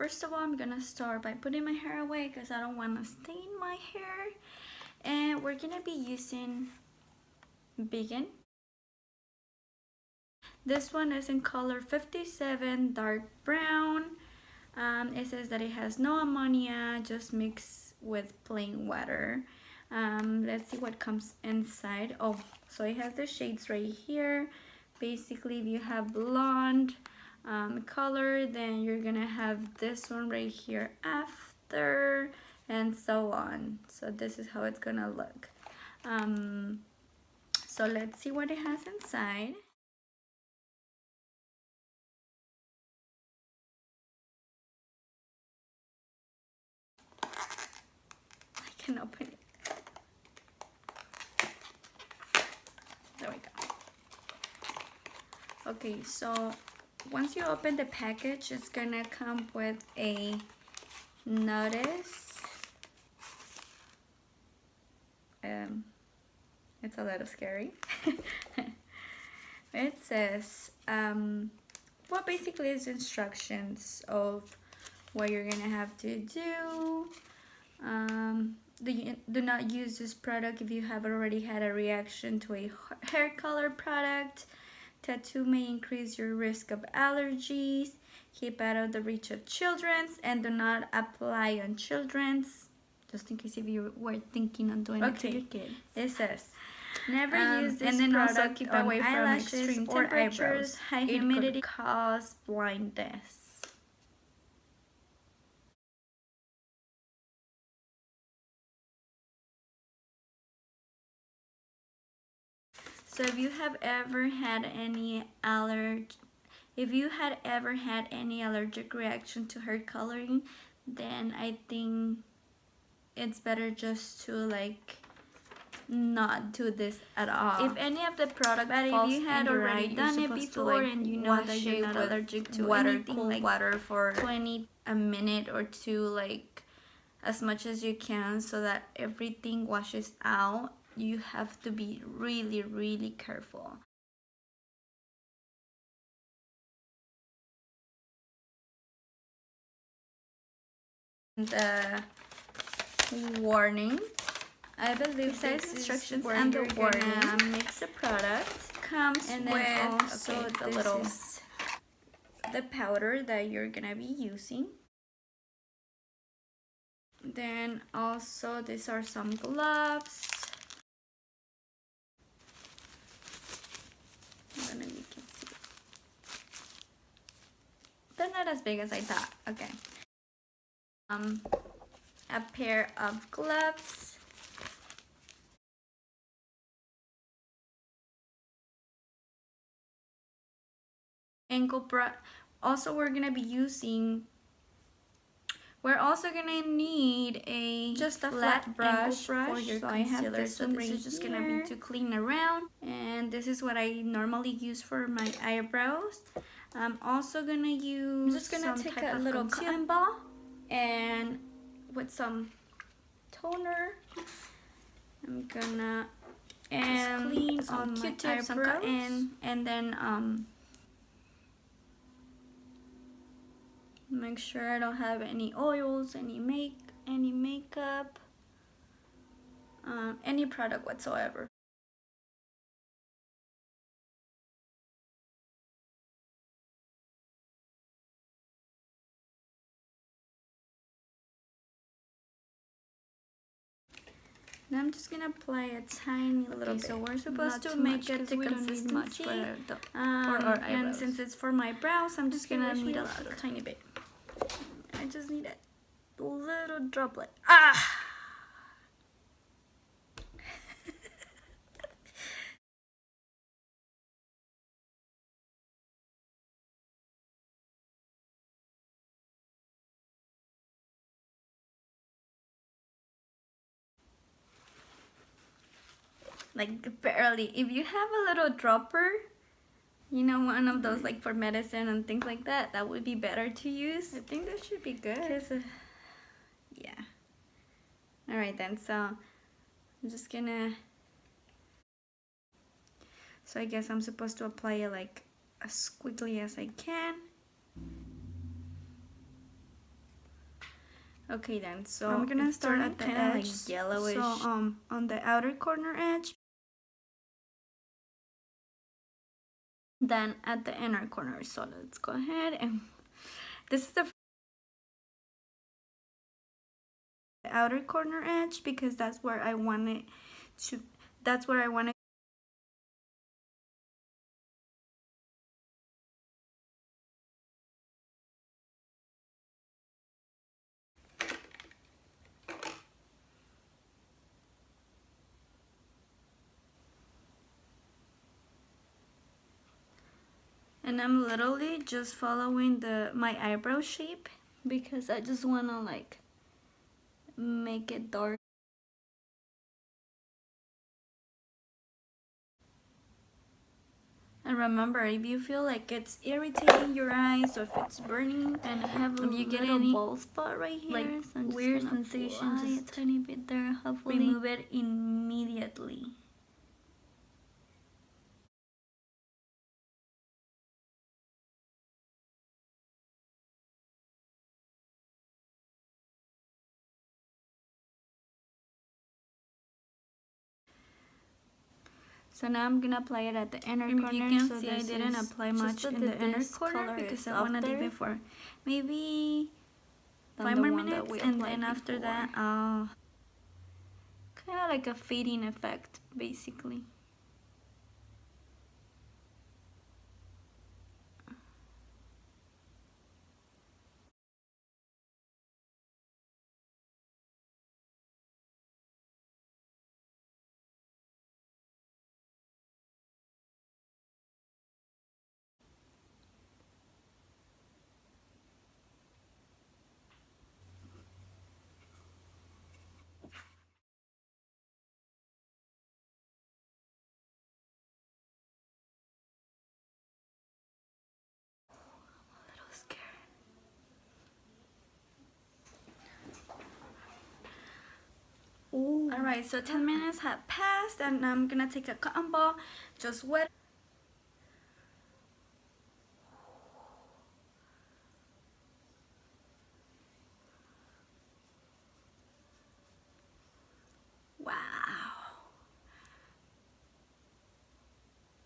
first of all, I'm gonna start by putting my hair away because I don't want to stain my hair. And we're gonna be using Vegan. This one is in color 57 dark brown. It says that it has no ammonia, just mixed with plain water. Let's see what comes inside. Oh, so it has the shades right here. Basically, if you have blonde color, then you're gonna have this one right here after, and so on. So this is how it's gonna look. So let's see what it has inside. I can open it. There we go. Okay, so once you open the package, it's gonna come with a notice. It's a little scary. It says, well, basically it's instructions of what you're gonna have to do. Do not use this product if you have already had a reaction to a hair color product. Tattoo may increase your risk of allergies. Keep out of the reach of children's, and do not apply on children's. Just in case if you were thinking on doing it to your kids. It says, never use this product also keep away from eyelashes or temperatures. High humidity cause blindness. So if you have ever had any allergic reaction to hair coloring, then I think it's better just to like not do this at all. If any of the product falls, if you had already done it before and you know that you're not allergic to water, cool like water for a minute or two, like as much as you can, so that everything washes out. You have to be really, really careful. The warning. I believe this instructions and the warning. Mix a product. Comes and with also okay, the little the powder that you're gonna be using. Then also these are some gloves. I don't know if you can see. They're not as big as I thought. Okay. A pair of gloves. Ankle brush. Also, we're gonna gonna need just a flat brush for your concealer. So this is just gonna be to clean around. And this is what I normally use for my eyebrows. I'm also gonna use. I'm just gonna take a little cotton ball and with some toner. I'm gonna just clean on my eyebrows and then make sure I don't have any oils, any makeup, any product whatsoever. Now I'm just gonna apply a tiny little bit. So we're supposed to make it the consistency. For our eyebrows. And since it's for my brows, I'm just gonna need a little tiny bit. I just need a little droplet. Ah! Like barely. If you have a little dropper, you know, one of those like for medicine and things like that, that would be better to use. I think that should be good. Yeah. Alright then, so I'm just gonna... So I guess I'm supposed to apply it like as quickly as I can. Okay then, so I'm gonna start at the edge, like yellowish. So on the outer corner edge, then at the inner corner. So let's go ahead and this is the outer corner edge because that's where I want it to. That's where I want it. And I'm literally just following my eyebrow shape because I just wanna like make it dark. And remember, if you feel like it's irritating your eyes or if it's burning and have a little bald spot right here, like so weird sensation, just a tiny bit there, hopefully remove it immediately. So now I'm gonna apply it at the inner corner. You can see I didn't apply much in the inner corner because I want to leave it for maybe 5 more minutes, and then after that, kind of like a fading effect, basically. Alright, so 10 minutes have passed and I'm gonna take a cotton ball, just wet. Wow.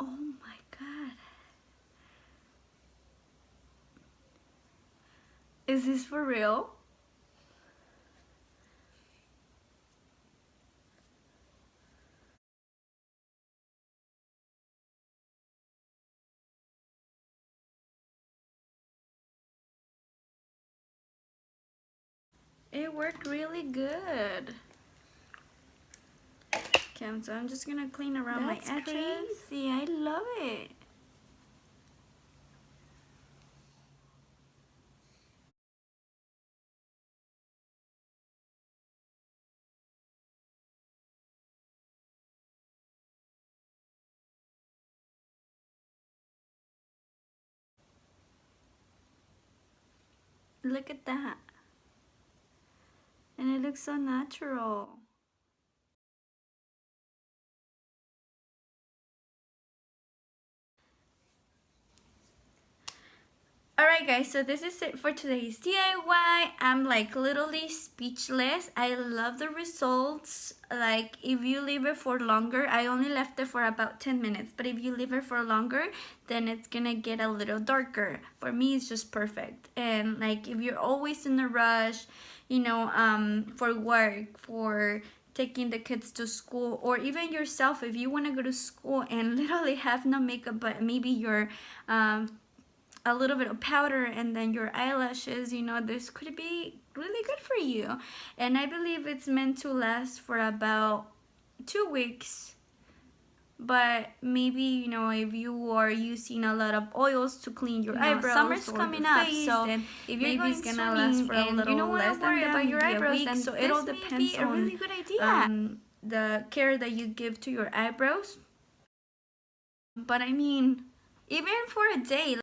Oh my god. Is this for real? It worked really good. Okay, so I'm just gonna clean around my edges. Crazy. I love it. Look at that. And it looks so natural. Alright guys, so this is it for today's DIY. I'm like literally speechless. I love the results. Like if you leave it for longer, I only left it for about 10 minutes, but if you leave it for longer, then it's gonna get a little darker. For me, it's just perfect. And like if you're always in a rush, you know, for work, for taking the kids to school, or even yourself, if you want to go to school and literally have no makeup, but maybe you're a little bit of powder and then your eyelashes, you know, this could be really good for you. And I believe it's meant to last for about 2 weeks. But maybe, you know, if you are using a lot of oils to clean your eyebrows, summer's coming up, so if you're going it's gonna last for a little you don't less than that, about your eyebrows, then so it all depends on a really good idea. The care that you give to your eyebrows. But I mean, even for a day.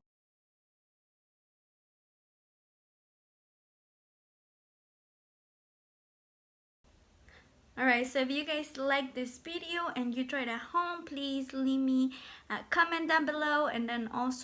Alright, so if you guys like this video and you try it at home, please leave me a comment down below, and then also